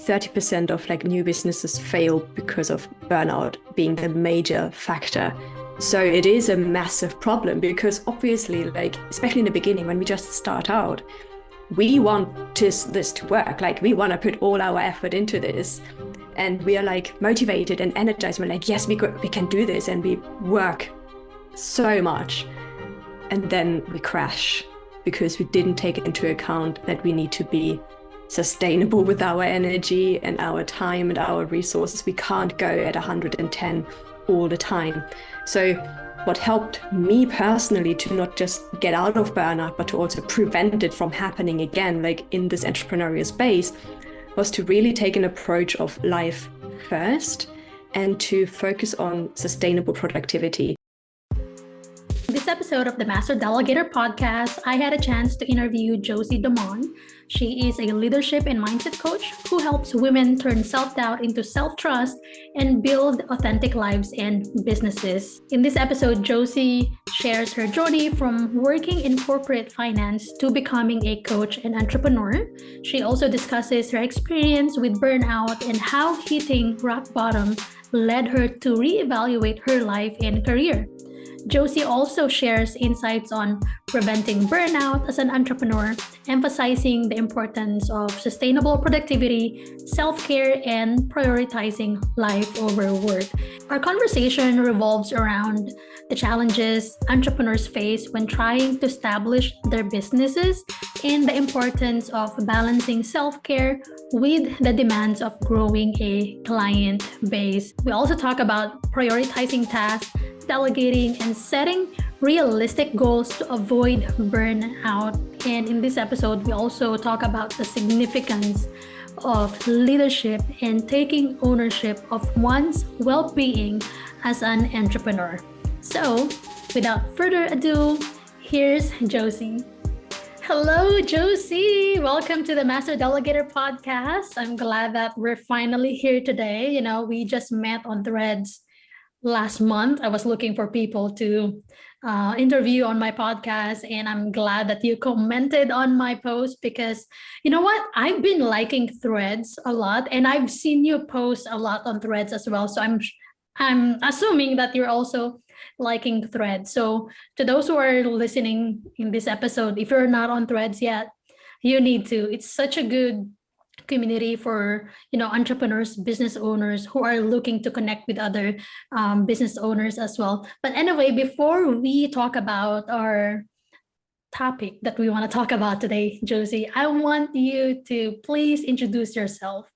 30% of like new businesses fail because of burnout being the major factor. So it is a massive problem because obviously, like, especially in the beginning, when we just start out, we want this to work. Like, we want to put all our effort into this, and we are like motivated and energized. We're like, yes, we can do this, and we work so much, and then we crash because we didn't take into account that we need to be sustainable with our energy and our time and our resources. We can't go at 110 all the time. So what helped me personally to not just get out of burnout, but to also prevent it from happening again, like in this entrepreneurial space, was to really take an approach of life first and to focus on sustainable productivity. In this episode of the Master Delegator podcast, I had a chance to interview Josie Damon. She is a leadership and mindset coach who helps women turn self-doubt into self-trust and build authentic lives and businesses. In this episode, Josie shares her journey from working in corporate finance to becoming a coach and entrepreneur. She also discusses her experience with burnout and how hitting rock bottom led her to reevaluate her life and career. Josie also shares insights on preventing burnout as an entrepreneur, emphasizing the importance of sustainable productivity, self-care, and prioritizing life over work. Our conversation revolves around the challenges entrepreneurs face when trying to establish their businesses and the importance of balancing self-care with the demands of growing a client base. We also talk about prioritizing tasks, delegating, and setting realistic goals to avoid burnout. And in this episode, we also talk about the significance of leadership and taking ownership of one's well-being as an entrepreneur. So, without further ado, here's Josie. Hello, Josie. Welcome to the Master Delegator podcast. I'm glad that we're finally here today. You know, we just met on Threads last month. I was looking for people to interview on my podcast, and I'm glad that you commented on my post because you know what? I've been liking Threads a lot, and I've seen you post a lot on Threads as well. So I'm assuming that you're also liking Threads. So to those who are listening in this episode, if you're not on Threads yet, you need to. It's such a good community for entrepreneurs, business owners who are looking to connect with other business owners as well. But anyway, before we talk about our topic that we want to talk about today, Josie, I want you to please introduce yourself.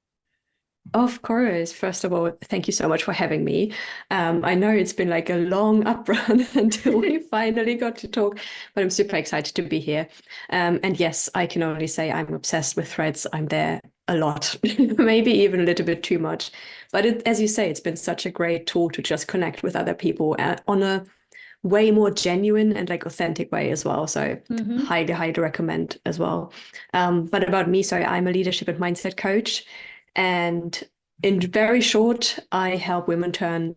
Of course. First of all, thank you so much for having me. I know it's been like a long uprun until we finally got to talk, but I'm super excited to be here. And yes, I can only say I'm obsessed with Threads. I'm there a lot, maybe even a little bit too much. But as you say, it's been such a great tool to just connect with other people on a way more genuine and like authentic way as well. So highly, highly recommend as well. But about me, so I'm a leadership and mindset coach. And in very short, I help women turn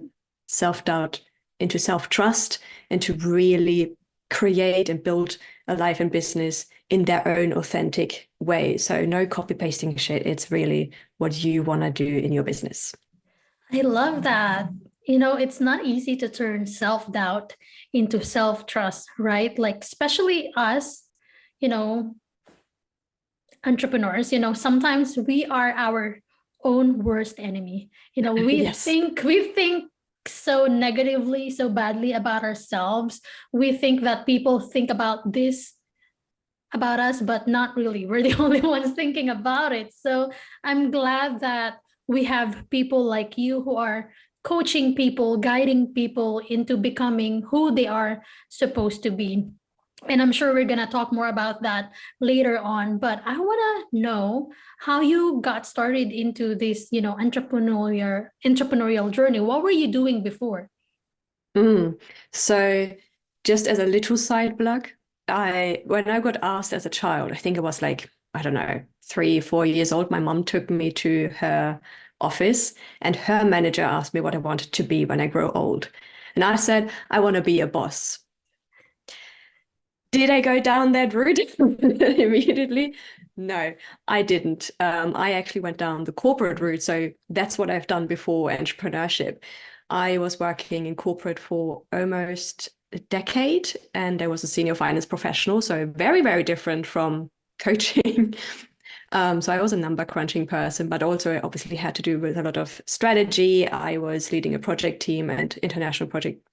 self-doubt into self-trust and to really create and build a life and business in their own authentic way. So no copy pasting shit. It's really what you want to do in your business. I love that. You know, it's not easy to turn self-doubt into self-trust, right? Like, especially us, entrepreneurs, sometimes we are our own worst enemy. We Yes. we think so negatively, so badly about ourselves. We think that people think about this about us, but not really. We're the only ones thinking about it. So I'm glad that we have people like you who are coaching people, guiding people into becoming who they are supposed to be. And I'm sure we're going to talk more about that later on. But I want to know how you got started into this, entrepreneurial journey. What were you doing before? So just as a little side plug, when I got asked as a child, I think it was like, I don't know, 3-4 years old, my mom took me to her office and her manager asked me what I wanted to be when I grow old. And I said, I want to be a boss. Did I go down that route immediately? No, I didn't. I actually went down the corporate route. So that's what I've done before entrepreneurship. I was working in corporate for almost a decade, and I was a senior finance professional. So very, very different from coaching. So I was a number crunching person, but also I obviously had to do with a lot of strategy. I was leading a project team and international project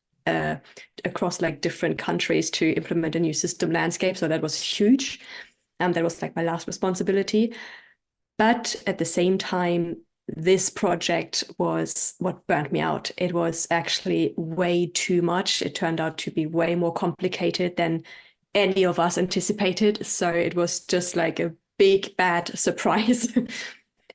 across like different countries to implement a new system landscape. So that was huge. That was like my last responsibility. But at the same time, this project was what burnt me out. It was actually way too much. It turned out to be way more complicated than any of us anticipated. So it was just like a big bad surprise.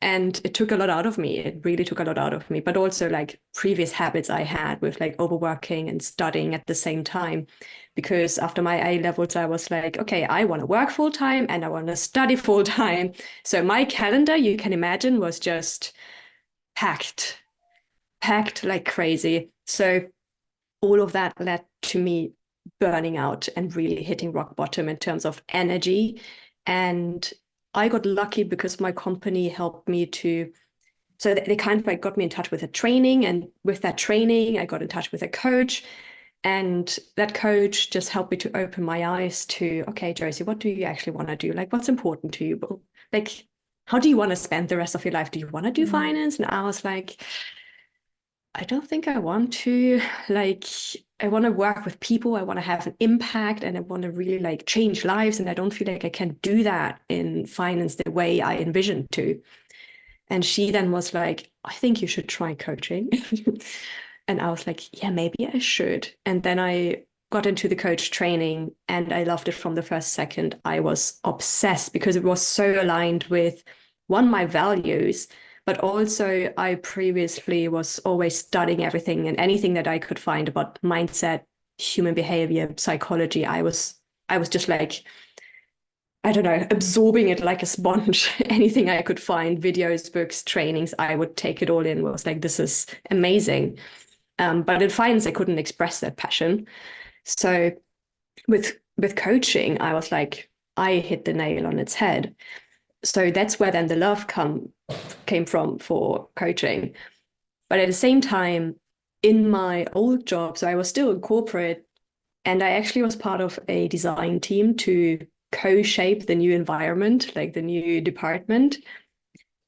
And it took a lot out of me. It really took a lot out of me, but also like previous habits I had with like overworking and studying at the same time. Because after my A levels, I was like, okay, I want to work full time and I want to study full time. So my calendar, you can imagine, was just packed, packed like crazy. So all of that led to me burning out and really hitting rock bottom in terms of energy. And I got lucky because my company helped me to, so they kind of like got me in touch with a training. And with that training, I got in touch with a coach. And that coach just helped me to open my eyes to, okay, Josie, what do you actually want to do? Like, what's important to you? Like, how do you want to spend the rest of your life? Do you want to do finance? And I was like, I don't think I want to. Like, I want to work with people. I want to have an impact and I want to really like change lives. And I don't feel like I can do that in finance the way I envisioned to. And she then was like, I think you should try coaching. And I was like, yeah, maybe I should. And then I got into the coach training and I loved it from the first second. I was obsessed because it was so aligned with one, my values, but also I previously was always studying everything and anything that I could find about mindset, human behavior, psychology. I was just like, I don't know, absorbing it like a sponge. Anything I could find, videos, books, trainings, I would take it all in. I was like, this is amazing. But in finance, I couldn't express that passion. So with coaching, I was like, I hit the nail on its head. So that's where then the love came from for coaching. But at the same time, in my old job, so I was still in corporate, and I actually was part of a design team to co-shape the new environment, like the new department.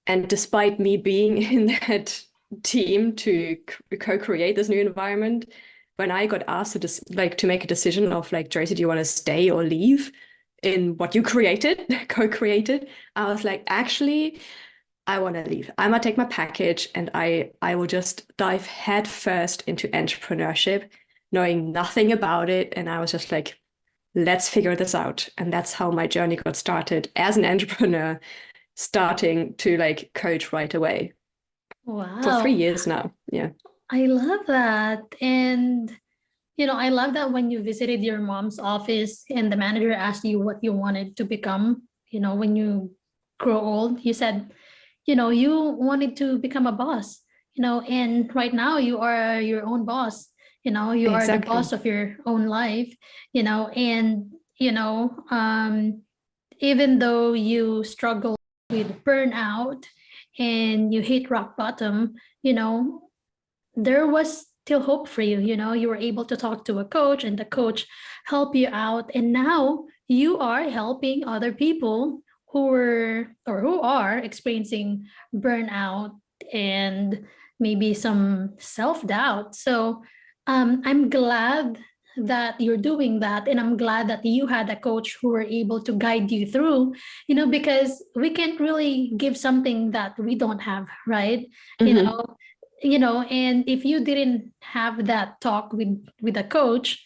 And despite me being in that team to co-create this new environment, when I got asked to make a decision of like, Josie, do you want to stay or leave in what you created, co-created? I was like, actually, I want to leave. I'm gonna take my package and I will just dive head first into entrepreneurship, knowing nothing about it. And I was just like, let's figure this out. And that's how my journey got started as an entrepreneur, starting to like coach right away. Wow. For 3 years now. Yeah. I love that. And, I love that when you visited your mom's office and the manager asked you what you wanted to become, when you grow old, you said, you wanted to become a boss, and right now you are your own boss, you are the boss of your own life, and, even though you struggle with burnout and you hit rock bottom, there was still hope for you. You were able to talk to a coach and the coach helped you out. And now you are helping other people who are experiencing burnout and maybe some self-doubt. So I'm glad that you're doing that, and I'm glad that you had a coach who were able to guide you through, because we can't really give something that we don't have, right? And if you didn't have that talk with a coach,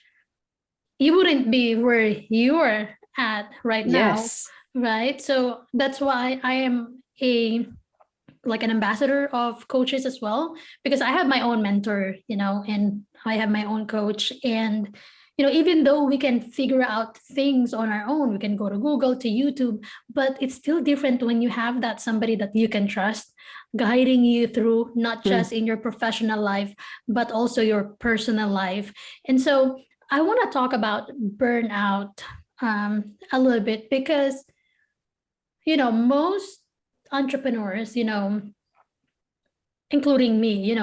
you wouldn't be where you're at right now. Yes. Right? So that's why I am an ambassador of coaches as well, because I have my own mentor, and I have my own coach. And even though we can figure out things on our own, we can go to Google, to YouTube, but it's still different when you have that somebody that you can trust guiding you through, not just in your professional life, but also your personal life. And so I want to talk about burnout a little bit, because most entrepreneurs, including me,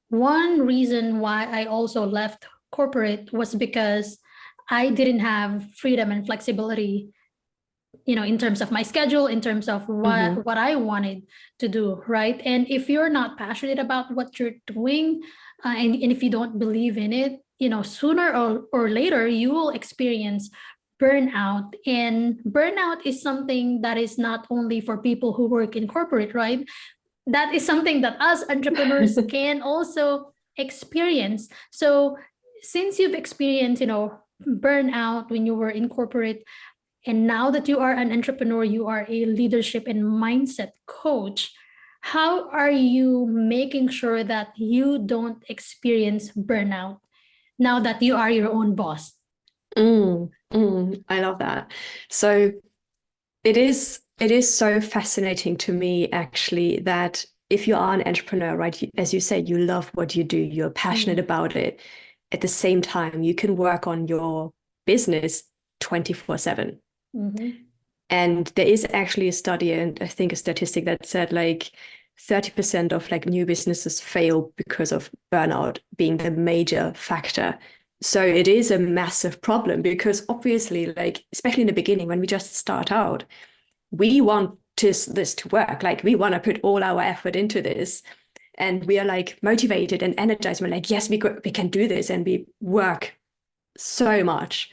one reason why I also left corporate was because I didn't have freedom and flexibility, in terms of my schedule, in terms of what I wanted to do, right? And if you're not passionate about what you're doing, and if you don't believe in it, sooner or later you will experience burnout. And burnout is something that is not only for people who work in corporate, right? That is something that us entrepreneurs can also experience. So since you've experienced, burnout when you were in corporate, and now that you are an entrepreneur, you are a leadership and mindset coach, how are you making sure that you don't experience burnout now that you are your own boss? I love that. So it is so fascinating to me, actually, that if you are an entrepreneur, right, as you said, you love what you do, you're passionate about it. At the same time, you can work on your business 24/7. And there is actually a study, and I think a statistic that said like 30% of like new businesses fail because of burnout being the major factor. So it is a massive problem because obviously, like, especially in the beginning, when we just start out, we want this to work. Like, we want to put all our effort into this. And we are like motivated and energized. We're like, yes, we can do this. And we work so much.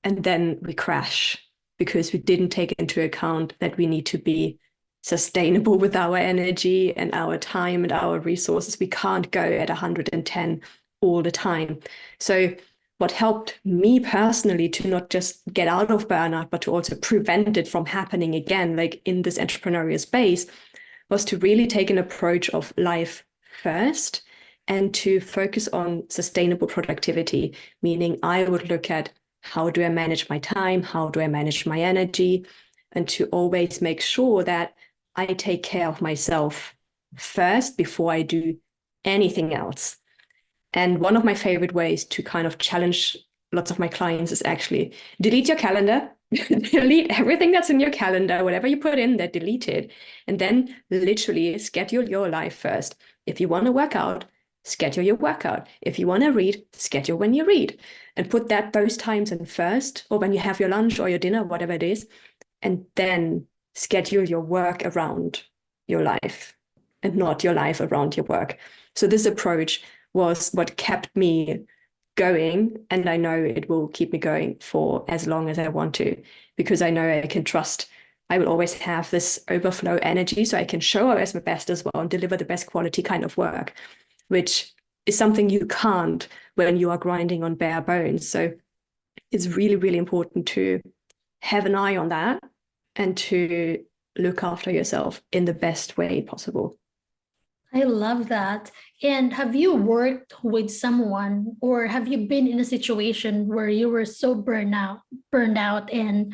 And then we crash because we didn't take into account that we need to be sustainable with our energy and our time and our resources. We can't go at 110 all the time. So what helped me personally to not just get out of burnout, but to also prevent it from happening again, like in this entrepreneurial space, was to really take an approach of life first and to focus on sustainable productivity, meaning I would look at how do I manage my time? How do I manage my energy? And to always make sure that I take care of myself first before I do anything else. And one of my favorite ways to kind of challenge lots of my clients is actually delete your calendar, delete everything that's in your calendar, whatever you put in there, delete it. And then literally schedule your life first. If you want to work out, schedule your workout. If you want to read, schedule when you read, and put those times in first, or when you have your lunch or your dinner, whatever it is, and then schedule your work around your life and not your life around your work. So this approach was what kept me going, and I know it will keep me going for as long as I want to, because I know I can trust I will always have this overflow energy, so I can show up as my best as well and deliver the best quality kind of work, which is something you can't when you are grinding on bare bones. So it's really, really important to have an eye on that and to look after yourself in the best way possible. I love that. And have you worked with someone, or have you been in a situation where you were so burned out, and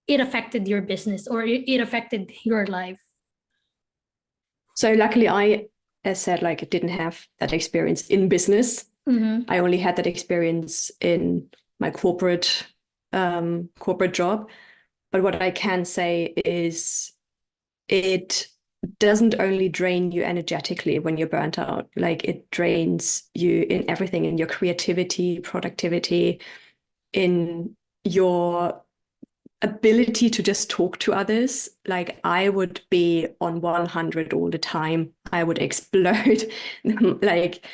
it affected your business or it affected your life? So luckily, as said, like, I didn't have that experience in business. I only had that experience in my corporate job. But what I can say is it doesn't only drain you energetically when you're burnt out, like it drains you in everything, in your creativity, productivity, in your ability to just talk to others. Like, I would be on 100 all the time. I would explode. Like,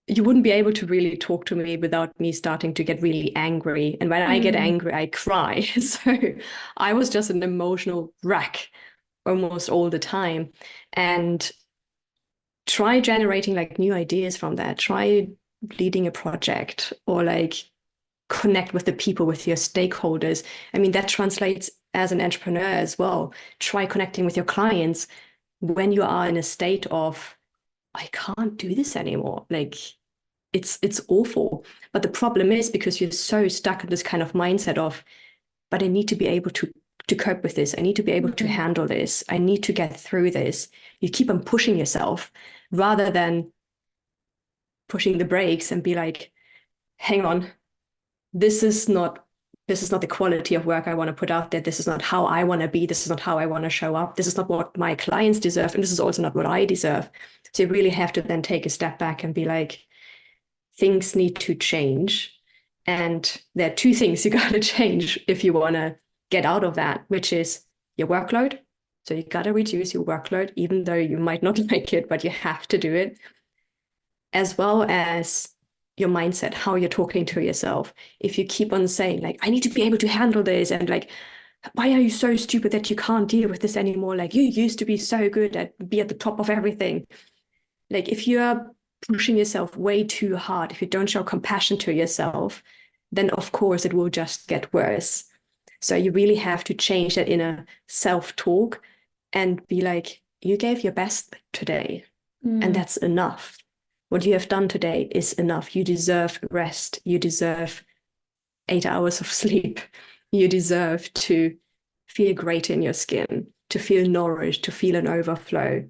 you wouldn't be able to really talk to me without me starting to get really angry. And when I get angry, I cry. So I was just an emotional wreck almost all the time. And try generating like new ideas from that. Try leading a project, or like connect with the people, with your stakeholders. I mean, that translates as an entrepreneur as well. Try connecting with your clients when you are in a state of, I can't do this anymore. Like, it's awful. But the problem is, because you're so stuck in this kind of mindset of, but I need to be able to cope with this. I need to be able to handle this. I need to get through this. You keep on pushing yourself rather than pushing the brakes and be like, hang on, this is not this is not the quality of work I want to put out there. This is not how I want to be. This is not how I want to show up. This is not what my clients deserve. And this is also not what I deserve. So you really have to then take a step back and be like, things need to change. And there are two things you got to change if you want to get out of that, which is your workload. So you got to reduce your workload, even though you might not like it, but you have to do it. As well as your mindset, how you're talking to yourself. If you keep on saying like, I need to be able to handle this, and like, why are you so stupid that you can't deal with this anymore? Like, you used to be so good at be at the top of everything. Like, if you are pushing yourself way too hard, if you don't show compassion to yourself, then of course it will just get worse. So you really have to change that inner self-talk and be like, you gave your best today, and that's enough. What you have done today is enough. You deserve rest. You deserve 8 hours of sleep. You deserve to feel great in your skin, to feel nourished, to feel an overflow.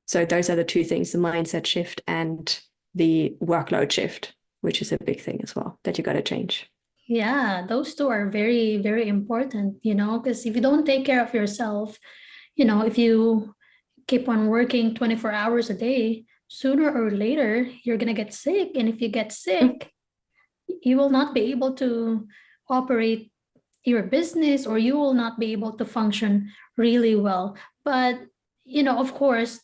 So those are the two things, the mindset shift and the workload shift, which is a big thing as well that you got to change. Yeah, those two are very, very important, because if you don't take care of yourself, if you keep on working 24 hours a day, sooner or later, you're going to get sick. And if you get sick, you will not be able to operate your business, or you will not be able to function really well. But, of course,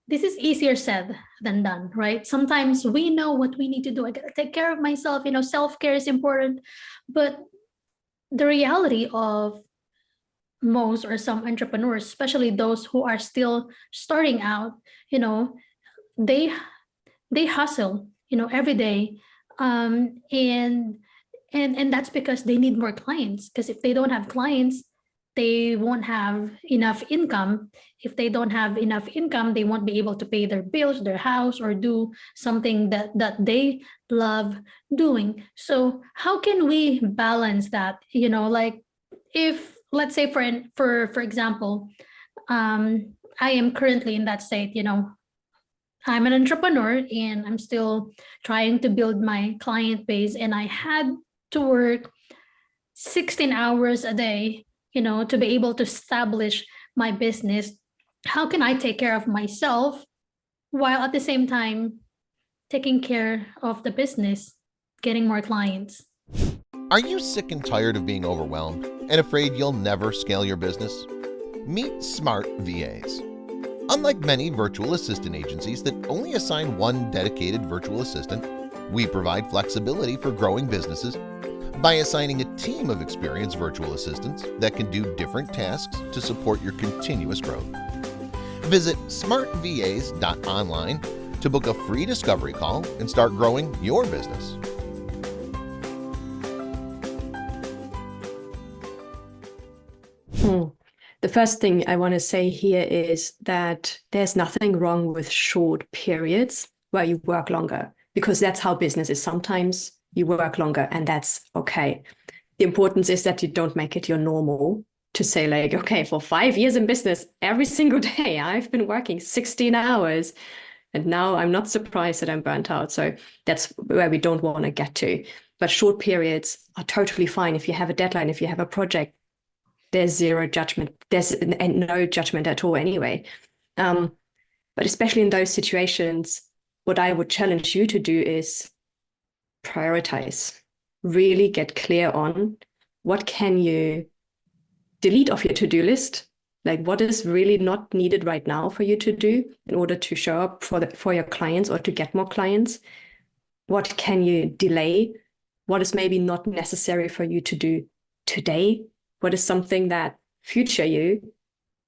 this is easier said than done, right? Sometimes we know what we need to do. I got to take care of myself. Self-care is important. But the reality of most or some entrepreneurs, especially those who are still starting out, they hustle, every day, and that's because they need more clients. Because if they don't have clients, they won't have enough income. If they don't have enough income, they won't be able to pay their bills, their house, or do something that they love doing. So how can we balance that? Like, if, let's say, for example, I am currently in that state. I'm an entrepreneur and I'm still trying to build my client base, and I had to work 16 hours a day, to be able to establish my business. How can I take care of myself while at the same time taking care of the business, getting more clients? Are you sick and tired of being overwhelmed and afraid you'll never scale your business? Meet Smart VAs. Unlike many virtual assistant agencies that only assign one dedicated virtual assistant, we provide flexibility for growing businesses by assigning a team of experienced virtual assistants that can do different tasks to support your continuous growth. Visit smartvas.online to book a free discovery call and start growing your business. The first thing I want to say here is that there's nothing wrong with short periods where you work longer, because that's how business is. Sometimes you work longer and that's okay. The importance is that you don't make it your normal to say like, okay, for 5 years in business, every single day I've been working 16 hours and now I'm not surprised that I'm burnt out. So that's where we don't want to get to. But short periods are totally fine. If you have a deadline, if you have a project, there's zero judgment. There's no judgment at all anyway. But especially in those situations, what I would challenge you to do is prioritize. Really get clear on what can you delete off your to-do list. Like, what is really not needed right now for you to do in order to show up for your clients or to get more clients? What can you delay? What is maybe not necessary for you to do today? What is something that future you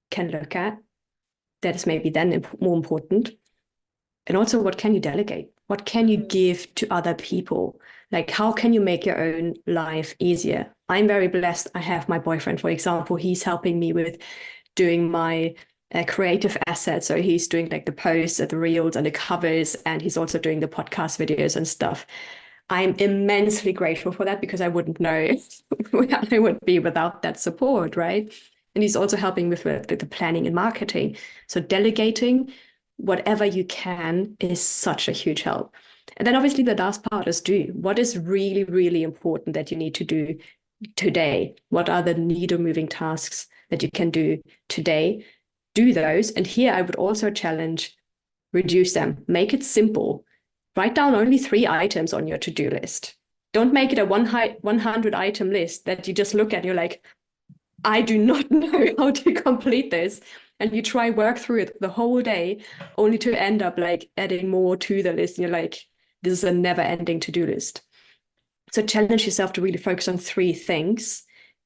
can look at that is maybe then more important? And also, what can you delegate? What can you give to other people? Like, how can you make your own life easier? I'm very blessed. I have my boyfriend, for example. He's helping me with doing my creative assets. So he's doing like the posts and the reels and the covers, and he's also doing the podcast videos and stuff. I'm immensely grateful for that, because I wouldn't know where I would be without that support, right? And he's also helping with the planning and marketing. So delegating whatever you can is such a huge help. And then obviously the last part is do. What is really, really important that you need to do today? What are the needle moving tasks that you can do today? Do those. And here I would also challenge, reduce them, make it simple. Write down only 3 items on your to-do list. Don't make it a 100 item list that you just look at and you're like, I do not know how to complete this. And you try work through it the whole day only to end up like adding more to the list. And you're like, this is a never ending to-do list. So challenge yourself to really focus on 3 things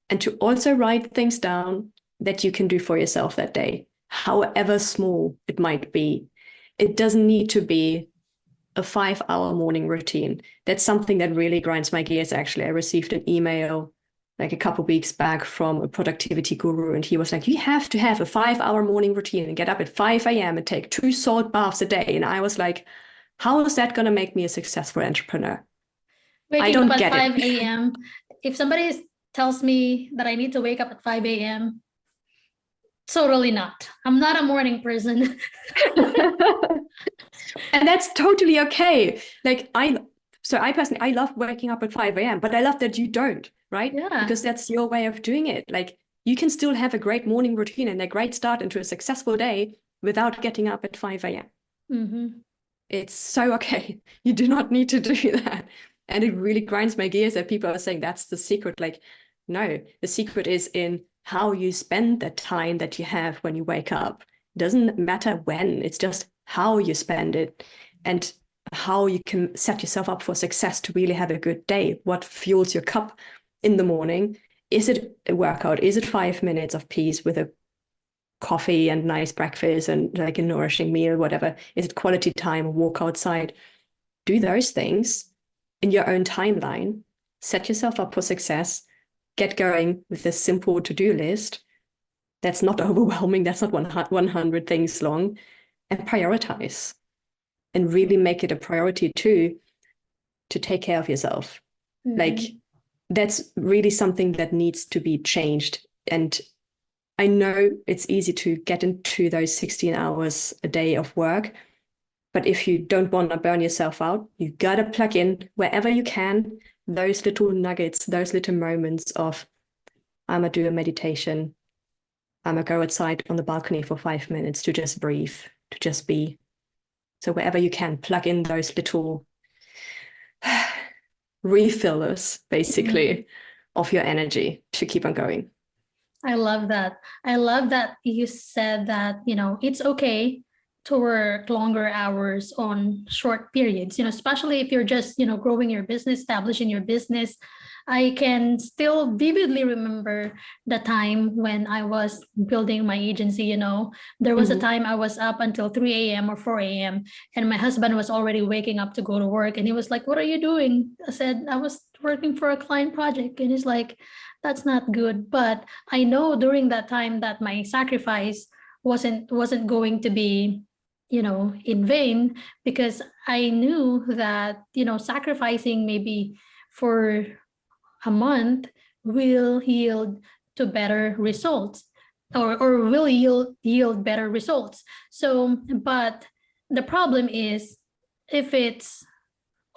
and to also write things down that you can do for yourself that day, however small it might be. It doesn't need to be a 5-hour morning routine. That's something that really grinds my gears. Actually, I received an email like a couple of weeks back from a productivity guru, and he was like, you have to have a 5-hour morning routine and get up at 5 a.m. and take 2 salt baths a day. And I was like, how is that going to make me a successful entrepreneur? Waking up at 5 a.m. If somebody tells me that I need to wake up at 5 a.m., totally not. I'm not a morning person. And that's totally okay. Like I personally, I love waking up at 5 a.m., but I love that you don't, right? Yeah. Because that's your way of doing it. Like you can still have a great morning routine and a great start into a successful day without getting up at 5 a.m. Mm-hmm. It's so okay. You do not need to do that. And it really grinds my gears that people are saying that's the secret. Like, no, the secret is in how you spend the time that you have when you wake up. It doesn't matter when, it's just how you spend it and how you can set yourself up for success to really have a good day. What fuels your cup in the morning? Is it a workout? Is it 5 minutes of peace with a coffee and nice breakfast and like a nourishing meal, whatever? Is it quality time, a walk outside? Do those things in your own timeline, set yourself up for success, get going with this simple to-do list that's not overwhelming, that's not 100 things long, and prioritize and really make it a priority too to take care of yourself. Mm-hmm. Like that's really something that needs to be changed. And I know it's easy to get into those 16 hours a day of work, but if you don't want to burn yourself out, you gotta plug in wherever you can those little nuggets, those little moments of, I'm gonna do a meditation, I'm gonna go outside on the balcony for 5 minutes to just breathe, to just be. So wherever you can, plug in those little refillers, basically, of your energy to keep on going. I love that. I love that you said that, it's okay to work longer hours on short periods, especially if you're just, growing your business, establishing your business. I can still vividly remember the time when I was building my agency, there was a time I was up until 3 a.m. or 4 a.m. and my husband was already waking up to go to work. And he was like, what are you doing? I said, I was working for a client project. And he's like, that's not good. But I know during that time that my sacrifice wasn't going to be, in vain, because I knew that, sacrificing maybe for a month will yield to better results or will yield better results. So, but the problem is if it's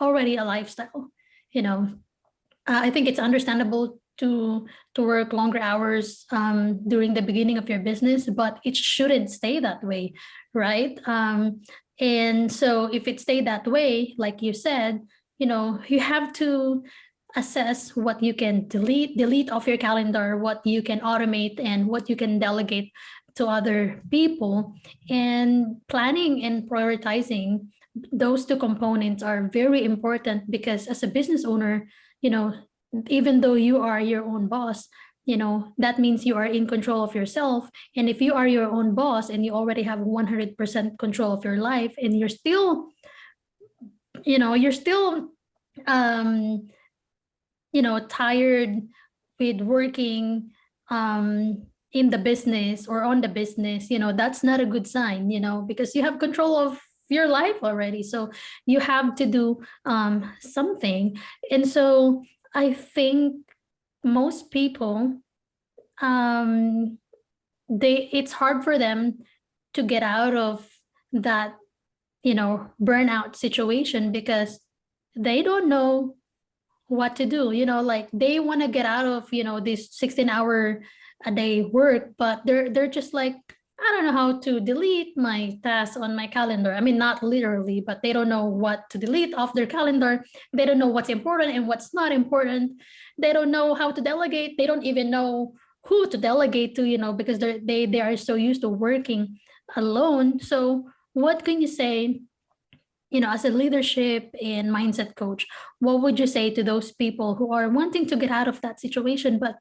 already a lifestyle, I think it's understandable to work longer hours during the beginning of your business, but it shouldn't stay that way, right? And so if it stayed that way, like you said, you have to assess what you can delete off your calendar, what you can automate, and what you can delegate to other people. And planning and prioritizing those 2 components are very important, because as a business owner, even though you are your own boss, that means you are in control of yourself. And if you are your own boss and you already have 100% control of your life, and you're still tired with working in the business or on the business, that's not a good sign, because you have control of your life already. So you have to do something. And so I think most people, it's hard for them to get out of that, burnout situation, because they don't know what to do, like they want to get out of this 16-hour a day work, but they're just like, I don't know how to delete my tasks on my calendar. I mean, not literally, but they don't know what to delete off their calendar. They don't know what's important and what's not important. They don't know how to delegate. They don't even know who to delegate to, because they are so used to working alone. So what can you say, as a leadership and mindset coach, what would you say to those people who are wanting to get out of that situation, but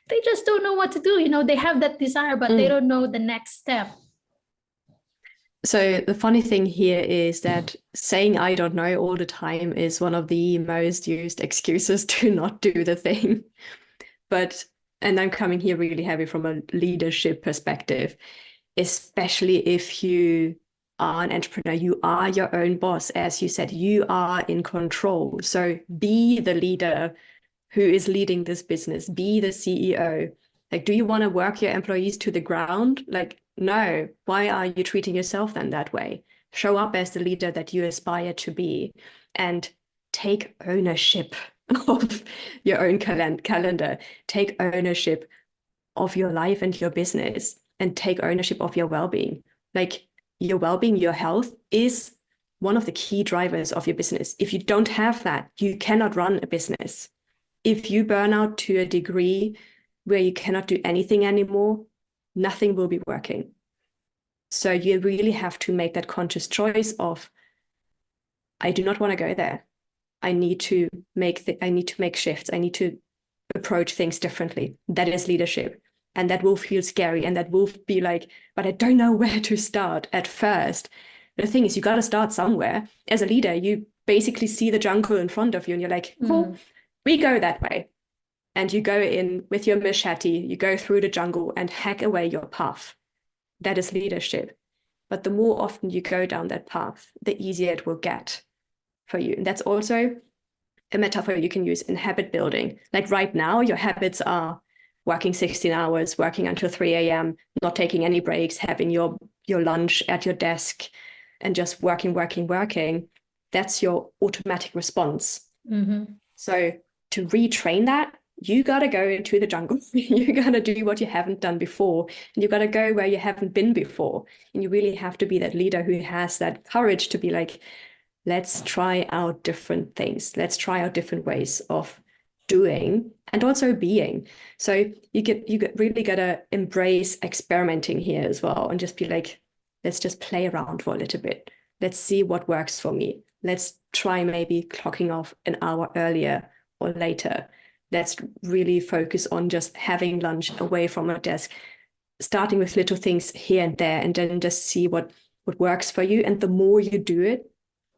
they just don't know what to do? They have that desire, but they don't know the next step. So the funny thing here is that saying I don't know all the time is one of the most used excuses to not do the thing. And I'm coming here really heavy from a leadership perspective, especially if you are an entrepreneur, you are your own boss. As you said, you are in control. So be the leader who is leading this business, be the CEO. Like, do you want to work your employees to the ground? Like, no. Why are you treating yourself then that way? Show up as the leader that you aspire to be and take ownership of your own calendar. Take ownership of your life and your business, and take ownership of your well-being. Like, your well-being, your health is one of the key drivers of your business. If you don't have that, you cannot run a business. If you burn out to a degree where you cannot do anything anymore, nothing will be working. So you really have to make that conscious choice of, I do not want to go there. I need to make shifts. I need to approach things differently. That is leadership. And that will feel scary, and that will be like, but I don't know where to start at first. The thing is, you got to start somewhere. As a leader, you basically see the jungle in front of you and you're like, cool, we go that way. And you go in with your machete, you go through the jungle and hack away your path. That is leadership. But the more often you go down that path, the easier it will get for you. And that's also a metaphor you can use in habit building. Like right now, your habits are working 16 hours, working until 3 a.m., not taking any breaks, having your lunch at your desk, and just working. That's your automatic response. So to retrain that, you got to go into the jungle. You got to do what you haven't done before. And you got to go where you haven't been before. And you really have to be that leader who has that courage to be like, let's try out different things. Let's try out different ways of doing and also being. So you really gotta embrace experimenting here as well, and just be like, let's just play around for a little bit. Let's see what works for me. Let's try maybe clocking off an hour earlier or later. Let's really focus on just having lunch away from a desk, starting with little things here and there, and then just see what works for you. And the more you do it,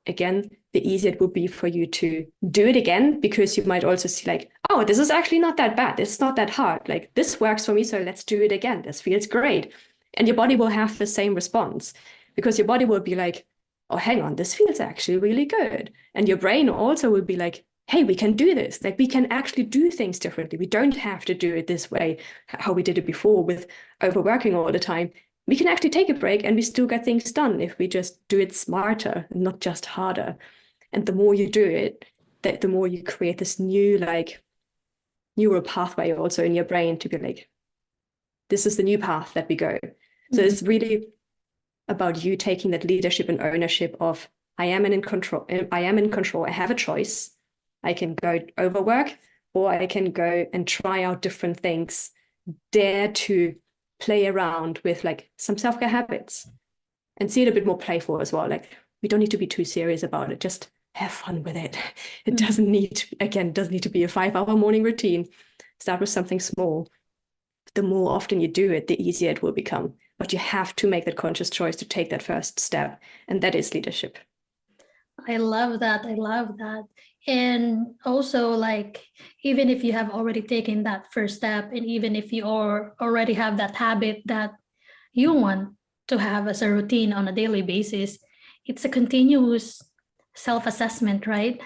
again, the easier it will be for you to do it again, because you might also see like, oh, this is actually not that bad. It's not that hard. Like, this works for me, so let's do it again. This feels great. And your body will have the same response, because your body will be like, oh, hang on, this feels actually really good. And your brain also will be like, hey, we can do this. Like, we can actually do things differently. We don't have to do it this way, how we did it before with overworking all the time. We can actually take a break and we still get things done if we just do it smarter and not just harder. And the more you do it, the more you create this new like neural pathway also in your brain to be like, this is the new path that we go. So it's really about you taking that leadership and ownership of, I am in control. I have a choice. I can go overwork, or I can go and try out different things, dare to play around with like some self-care habits and see it a bit more playful as well. Like, we don't need to be too serious about it. Just have fun with it. It doesn't need to be a 5-hour morning routine. Start with something small. The more often you do it, the easier it will become. But you have to make that conscious choice to take that first step. And that is leadership. I love that. And also, like, even if you have already taken that first step, and even if you already have that habit that you want to have as a routine on a daily basis, it's a continuous self-assessment, right?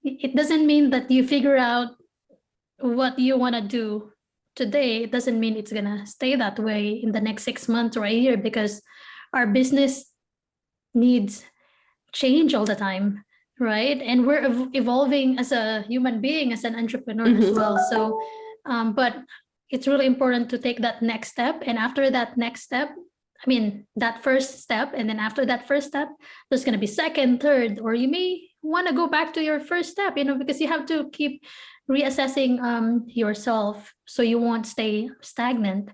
It doesn't mean that you figure out what you want to do today. It doesn't mean it's going to stay that way in the next 6 months or a year, because our business needs change all the time. right? And we're evolving as a human being, as an entrepreneur as well. So, but it's really important to take that next step. And after that next step, I mean, that first step, and then after that first step, there's going to be second, third, or you may want to go back to your first step, because you have to keep reassessing yourself so you won't stay stagnant.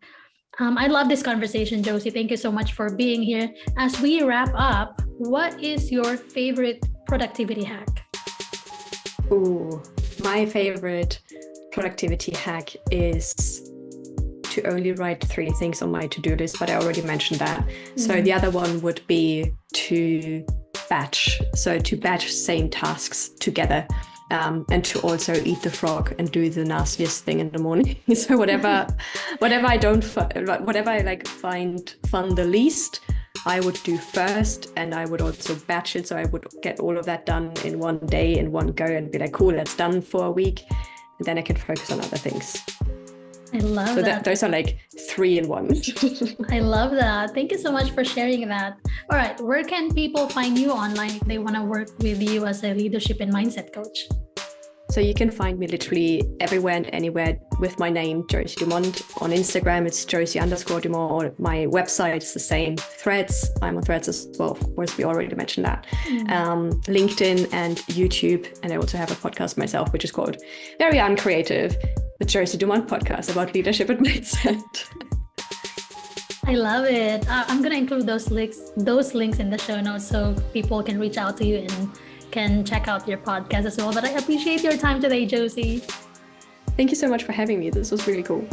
I love this conversation, Josie. Thank you so much for being here. As we wrap up, what is your favorite productivity hack? Ooh, my favorite productivity hack is to only write 3 things on my to-do list, but I already mentioned that. So the other one would be to batch. So to batch same tasks together. And to also eat the frog and do the nastiest thing in the morning. So whatever I like find fun the least, I would do first, and I would also batch it. So I would get all of that done in one day, in one go, and be like, cool, that's done for a week. And then I can focus on other things. I love so that. Those are like 3 in 1. I love that. Thank you so much for sharing that. All right, where can people find you online if they want to work with you as a leadership and mindset coach? So you can find me literally everywhere and anywhere with my name, Josie Dumont. On Instagram, it's Josie_Dumont, or my website is the same. Threads, I'm on Threads as well. Of course, we already mentioned that. LinkedIn and YouTube. And I also have a podcast myself, which is called Very Uncreative, the Josie Dumont podcast about leadership and mindset. I love it. I'm going to include those links in the show notes so people can reach out to you and can check out your podcast as well. But I appreciate your time today, Josie. Thank you so much for having me. This was really cool.